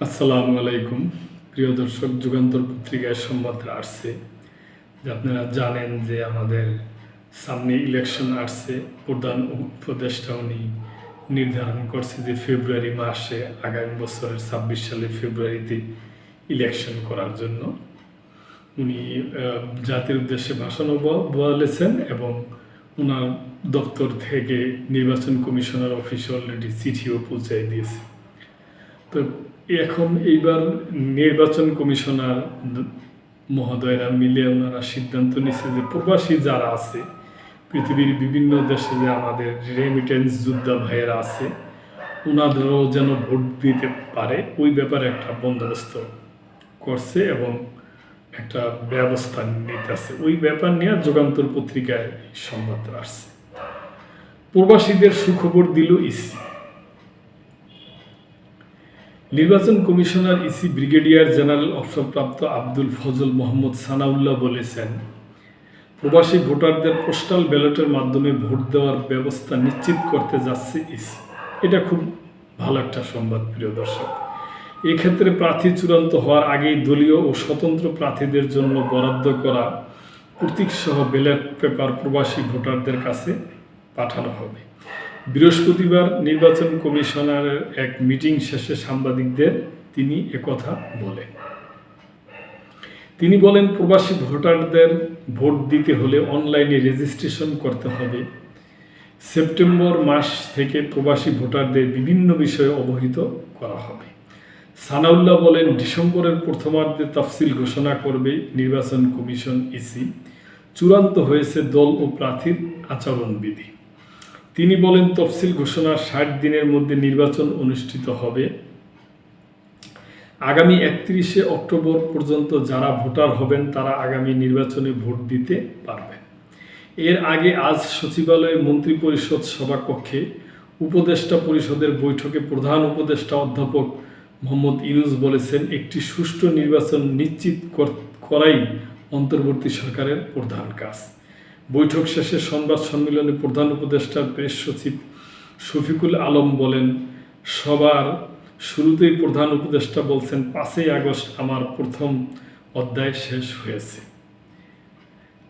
আসসালামু আলাইকুম। প্রিয় দর্শক, যুগান্তর পত্রিকায় সংবাদ আসছে যে আপনারা জানেন যে আমাদের সামনে ইলেকশন আসছে। প্রধান উপদেষ্টা উনি নির্ধারণ করছে যে ফেব্রুয়ারি মাসে আগামী বছরের ২৬ সালের ফেব্রুয়ারিতে ইলেকশন করার জন্য উনি জাতির উদ্দেশ্যে ভাষণও বলেছেন এবং ওনার দপ্তর থেকে নির্বাচন কমিশনার অফিসে অলরেডি চিঠিও পৌঁছাই দিয়েছে। তো এখন এইবার নির্বাচন কমিশনার মহোদয়রা মিলে ওনারা সিদ্ধান্ত নিচ্ছে যে প্রবাসী যারা আছে পৃথিবীর বিভিন্ন দেশে যে আমাদের রেমিটেন্স যোদ্ধা ভাইয়েরা আছে ওনাদেরও যেন ভোট দিতে পারে ওই ব্যাপারে একটা বন্দোবস্ত করছে এবং একটা ব্যবস্থা নিতেছে। ওই ব্যাপার নিয়ে যুগান্তর পত্রিকায় সংবাদ আসছে। প্রবাসীদের সুখবর দিল ইসি। নির্বাচন কমিশনার ইসি ব্রিগেডিয়ার জেনারেল অবসরপ্রাপ্ত আব্দুল ফজল মোহাম্মদ সানাউল্লাহ বলেছেন, প্রবাসী ভোটারদের পোস্টাল ব্যালটের মাধ্যমে ভোট দেওয়ার ব্যবস্থা নিশ্চিত করতে যাচ্ছে ইসি। এটা খুব ভালো একটা সংবাদ প্রিয় দর্শক। এক্ষেত্রে প্রার্থী চূড়ান্ত হওয়ার আগেই দলীয় ও স্বতন্ত্র প্রার্থীদের জন্য বরাদ্দ করা প্রতীকসহ ব্যালট পেপার প্রবাসী ভোটারদের কাছে পাঠানো হবে। বৃহস্পতিবার নির্বাচন কমিশনারের এক মিটিং শেষে সাংবাদিকদের তিনি একথা বলেন। তিনি বলেন, প্রবাসী ভোটারদের ভোট দিতে হলে অনলাইনে রেজিস্ট্রেশন করতে হবে। সেপ্টেম্বর মাস থেকে প্রবাসী ভোটারদের বিভিন্ন বিষয়ে অবহিত করা হবে। সানাউল্লাহ বলেন, ডিসেম্বরের প্রথমার্ধে তফসিল ঘোষণা করবে নির্বাচন কমিশন ইসি। চূড়ান্ত হয়েছে দল ও প্রার্থীর আচরণবিধি। তিনি বলেন, তফসিল ঘোষণার ৬০ দিনের মধ্যে নির্বাচন অনুষ্ঠিত হবে। আগামী ৩১শে অক্টোবর পর্যন্ত যারা ভোটার হবেন তারা আগামী নির্বাচনে ভোট দিতে পারবেন। এর আগে আজ সচিবালয়ে মন্ত্রিপরিষদ সভাকক্ষে উপদেষ্টা পরিষদের বৈঠকে প্রধান উপদেষ্টা অধ্যাপক মোহাম্মদ ইউনূস বলেছেন, একটি সুষ্ঠু নির্বাচন নিশ্চিত করাই অন্তর্বর্তী সরকারের প্রধান কাজ। বৈঠক শেষে সংবাদ সম্মেলনে প্রধান উপদেষ্টার প্রেস সচিব শফিকুল আলম বলেন, সবার শুরুতেই প্রধান উপদেষ্টা বলছেন, ৫ই আগস্ট আমার প্রথম অধ্যায় শেষ হয়েছে।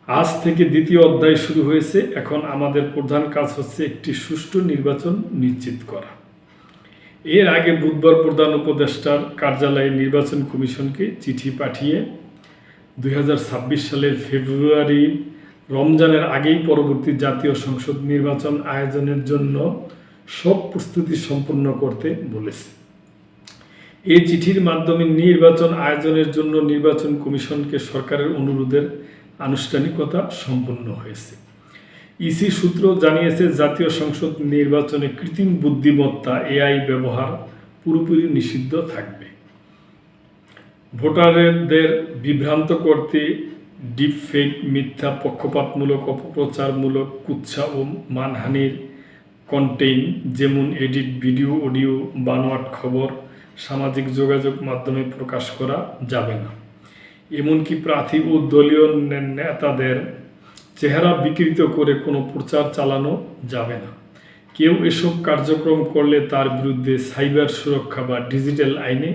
আজ থেকে দ্বিতীয় অধ্যায় শুরু হয়েছে। এখন আমাদের প্রধান কাজ হচ্ছে একটি সুষ্ঠু নির্বাচন নিশ্চিত করা। এর আগে বুধবার প্রধান উপদেষ্টার কার্যালয়ে নির্বাচন কমিশনকে চিঠি পাঠিয়ে ২০২৬ সালের ফেব্রুয়ারি রমজানের আগেই পরবর্তী জাতীয় সংসদ নির্বাচন আয়োজনের জন্য সব প্রস্তুতি সম্পন্ন করতে বলেছে। এই চিঠির মাধ্যমে নির্বাচন আয়োজনের জন্য নির্বাচন কমিশনকে সরকারের অনুরোধের আনুষ্ঠানিকতা সম্পন্ন হয়েছে। ইসি সূত্র জানিয়েছে, জাতীয় সংসদ নির্বাচনে কৃত্রিম বুদ্ধিমত্তা এআই ব্যবহার পুরোপুরি নিষিদ্ধ থাকবে। ভোটারদের বিভ্রান্ত করতে ডিপফেক, মিথ্যা, পক্ষপাতমূলক, অপপ্রচারমূলক, কুৎসা ও মানহানির কন্টেন্ট যেমন এডিট ভিডিও, অডিও, বানোয়াট খবর সামাজিক যোগাযোগ মাধ্যমে প্রকাশ করা যাবে না। এমনকি প্রার্থী ও দলীয় নেতাদের চেহারা বিকৃত করে কোনো প্রচার চালানো যাবে না। কেউ এসব কার্যক্রম করলে তার বিরুদ্ধে সাইবার সুরক্ষা বা ডিজিটাল আইনে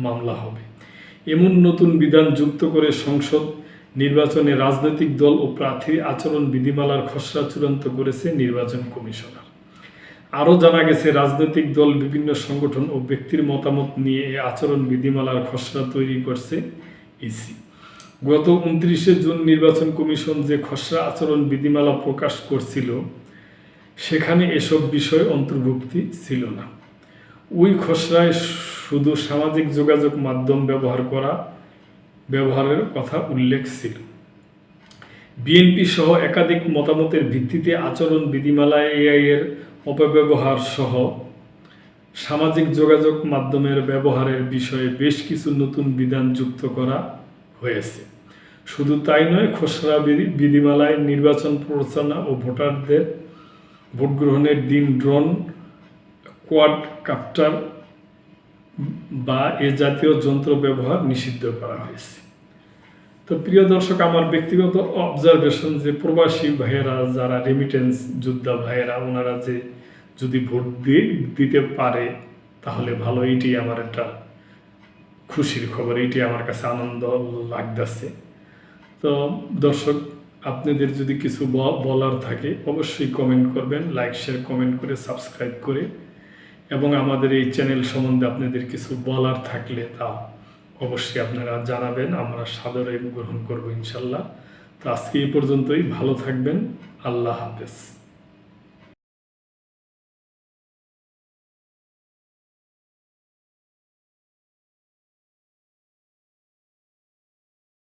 মামলা হবে। এমন নতুন বিধান যুক্ত করে সংসদ নির্বাচনে রাজনৈতিক দল ও প্রার্থীর আচরণ বিধিমালার খসড়া চূড়ান্ত করেছে নির্বাচন কমিশনার। আরও জানা গেছে, রাজনৈতিক দল, বিভিন্ন সংগঠন ও ব্যক্তির মতামত নিয়ে এই আচরণ বিধিমালার খসড়া তৈরি করছে ইসি। গত ২৯শে জুন নির্বাচন কমিশন যে খসড়া আচরণ বিধিমালা প্রকাশ করছিল সেখানে এসব বিষয় অন্তর্ভুক্তি ছিল না। ওই খসড়ায় শুধু সামাজিক যোগাযোগ মাধ্যম ব্যবহারের কথা উল্লেখ ছিল। বিএনপি সহ একাধিক মতামতের ভিত্তিতে আচরণ বিধিমালায় এআই এর অপব্যবহার সহ সামাজিক যোগাযোগ মাধ্যমের ব্যবহারের বিষয়ে বেশ কিছু নতুন বিধান যুক্ত করা হয়েছে। শুধু তাই নয়, খসড়া বিধিমালায় নির্বাচন প্রচারণা ও ভোটারদের ভোট গ্রহণের দিন ড্রোন, কোয়াডকাপ্টার বা এ জাতীয় যন্ত্র ব্যবহার নিষিদ্ধ করা হয়েছে। তো প্রিয় দর্শক, আমার ব্যক্তিগত অবজারভেশন যে প্রবাসী ভাইয়েরা যারা রেমিটেন্স যোদ্ধা ভাইয়েরা ওনারা যে যদি ভোট দিতে পারে তাহলে ভালো, এইটাই আমার একটা খুশির খবর, এইটি আমার কাছে আনন্দ লাগতেছে। তো দর্শক, আপনাদের যদি কিছু বলার থাকে অবশ্যই কমেন্ট করবেন, লাইক শেয়ার কমেন্ট করে সাবস্ক্রাইব করে, এবং আমাদের এই চ্যানেল সম্বন্ধে আপনাদের কিছু বলার থাকলে তা অবশ্যই আপনারা জানাবেন, আমরা সাদরে গ্রহণ করব ইনশাল্লাহ। তো আজকে এই পর্যন্তই, ভালো থাকবেন, আল্লাহ হাফেজ।